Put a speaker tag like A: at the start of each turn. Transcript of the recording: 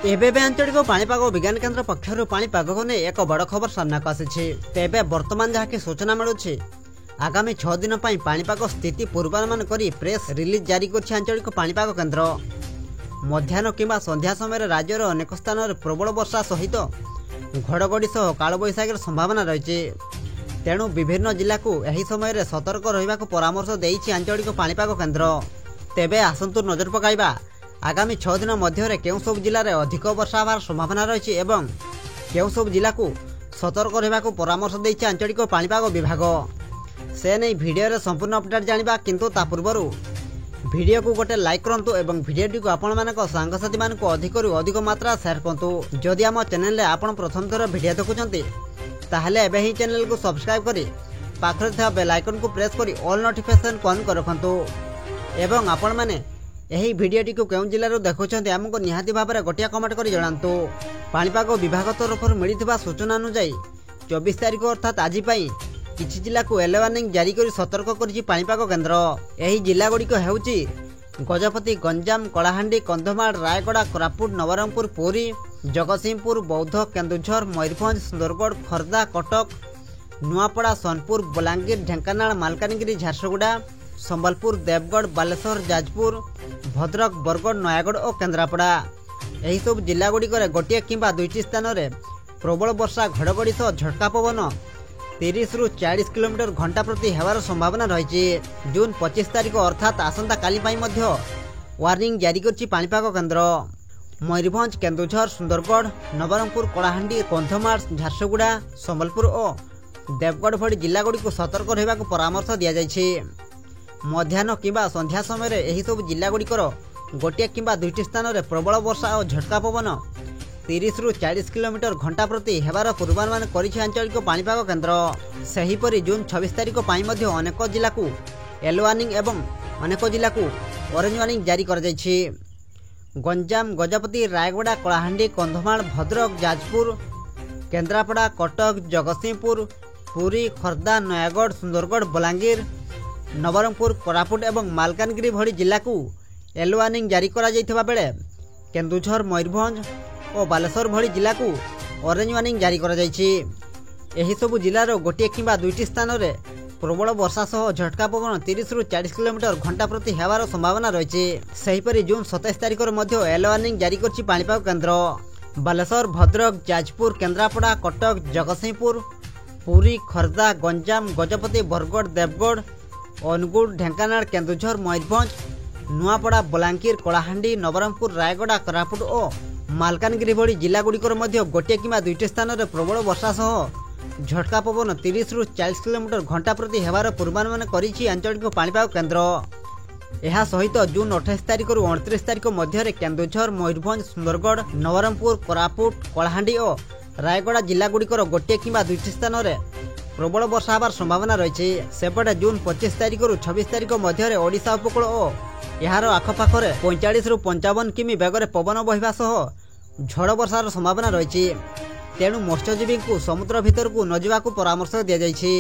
A: एबे आंचलिक पाणीपाग विज्ञान केन्द्र पक्षर पाणीपाग को नहीं एक बड़ खबर सामना को आसी। तेबे वर्तमान जहाँकि सूचना मिलूँ आगामी 6 दिन पाणीपाग स्थिति पूर्वानुमान करी प्रेस रिलीज जारी कर आंचलिक पाणीपाग केन्द्र। मध्याह्न किंवा संध्या समय राज्यर अनेक स्थान में प्रबल वर्षा सहित घड़घड़ी सह कालबैशाखीर संभावना रही। तेणु विभिन्न जिला को यही समय सतर्क रहा परामर्श देइछि आंचलिक पाणीपाग केन्द्र। तेबे आसंतु नजर पकाइबा आगामी 6 दिन मध्य केउं सब जिले में अधिक वर्षा होवार संभावना रही एवं केउं सब जिला को सतर्क रहा परामर्श देइछि आंचलिक पाणीपाग विभाग। से नहीं वीडियो रे संपूर्ण अपडेट जानिबा, किंतु ता पूर्व वीडियो को गोटे लाइक करंतु एवं वीडियो को आपण मानक सांगसाथी मानक अधिक अधिक मात्रा शेयर करंतु। जदि आम चैनल रे आपण प्रथम थर वीडियो देखुचंती ताहले एबे ही चैनल को सब्सक्राइब करी पाखरे था बेल आइकन को प्रेस करी ऑल नोटिफिकेशन ऑन कर रखंतु। एवं आपण माने यही वीडियोटी को केउं जिल्लारू देखुचंती आमको निहाती भाव में गोटिया कमेंट करी जणांतु। पाणीपाग विभाग तरफ मिलिथिबा सूचना अनुसार 24 तारिख अर्थात आज पई किछि जिला को येलो वार्निंग जारी कर सतर्क करिछि पाणीपाग केन्द्र। यही जिला गुड़िक हेउछि गजपति, गंजाम, कलाहांडी, कंधमाल, रायगड़ा, कोरापुट, नवरंगपुर, पुरी, जगतसिंहपुर, बौद्ध, केन्दुझर, मयूरभंज, सुंदरगढ़, खर्दा, कटक, नुआपड़ा, सोनपुर, बलांगीर, ढेंकानाल, मालकानगिरी, झारसुगुड़ा, संबलपुर, देवगढ़, बालेश्वर, जाजपुर, भद्रक, बरगढ़, नयागढ़ और केन्द्रापड़ा। यही सब जिला गुड़िक गोटे किंबा दुईटी स्थान में प्रबल वर्षा, घड़घड़ी सह झटका पवन 30 ରୁ 40 किलोमीटर घंटा प्रति हेबार संभावना रही। जून 25 तारिख अर्थात आसंता काली पाई मध्य वार्निंग जारी करछि पाणीपाग केन्द्र। मयूरभंज, केन्दुझर, सुंदरगढ़, नवरंगपुर, कलाहांडी, कंधमाल, झारसुगुड़ा, संबलपुर और देवगढ़ भली जिला गुड़ी को सतर्क रहा परामर्श दि जाइछि। मध्याह्न किंबा संध्या समय यही सब जिला गुड़िकर गोटे किंबा दुईटी स्थान में प्रबल वर्षा और झटका पवन 30 ରୁ 40 किलोमीटर घंटा प्रति हेबार पूर्वानुमान करिछि आंचलिक पाणीपाग केन्द्र। सेहीपरि जून 26 तारिख पाई मध्य अनेक जिला को येलो वार्निंग एवं अनेक जिला को ऑरेंज वार्निंग जारी कर जाइछि। गंजाम, गजपति, रायगड़ा, कलाहांडी, कंधमाल, भद्रक, जाजपुर, केन्द्रापड़ा, कटक, जगतसिंहपुर, पुरी, खर्दा, नयागढ़, सुंदरगढ़, बलांगीर, नवरंगपुर, कोरापुट एवं मालकानगिरी भली जिला को येलो वार्निंग जारी करा जाइथिबा बेले केन्दुझर, मयूरभंज और बालेश्वर भली जिला को ऑरेंज वार्निंग जारी करा जाइछि। एही सबु जिलार गोटे किंबा दुईटी स्थान में प्रबल वर्षा सह झटका पवन 30 ରୁ 40 किलोमीटर घंटा प्रति हेबार संभावना रही। सेहीपरि जून 27 तारिख मध्य येलो वार्निंग जारी करछि पाणीपाग केन्द्र। बालेश्वर, भद्रक, जाजपुर, केन्द्रापड़ा, कटक, जगतसिंहपुर, पुरी, खर्दा, गंजाम, गजपति, बरगढ़, देवगढ़, अनुगुड़, ढेंकानाल, केन्दुझर, मयूरभंज, नुआपड़ा, बलांगीर, कलाहांडी, नवरंगपुर, रायगड़ा, कोरापुट और मालकानगिरी भली जिला गुड़िकर मध्य गोटे किंबा दुईटी स्थान में प्रबल वर्षा सह झटका पवन 30 ରୁ 40 किलोमीटर घंटा प्रति हेबार पूर्वानुमान करिछि आंचलिक पाणीपाग केन्द्र। यह सहित जून 28 तारिख ରୁ 29 तारिख मध्य केन्दुझर, मयूरभंज, सुंदरगढ़, नवरंगपुर, कोरापुट, कलाहांडी और रायगड़ा जिला गुड़िकर गोटे किंबा दुईटी स्थान में प्रबल वर्षा होबार संभावना रही। सेपटे जून 25 तारिख ରୁ 26 तारिख मध्य ओडिशा उपकूल और यार आखपाखरे 45 ରୁ 55 किमी बेगर पवन बहिबा सह झड़ वर्षार संभावना रही। तेणु मत्स्यजीवी को समुद्र भीतर को न जावाक परामर्श दि जाइछि।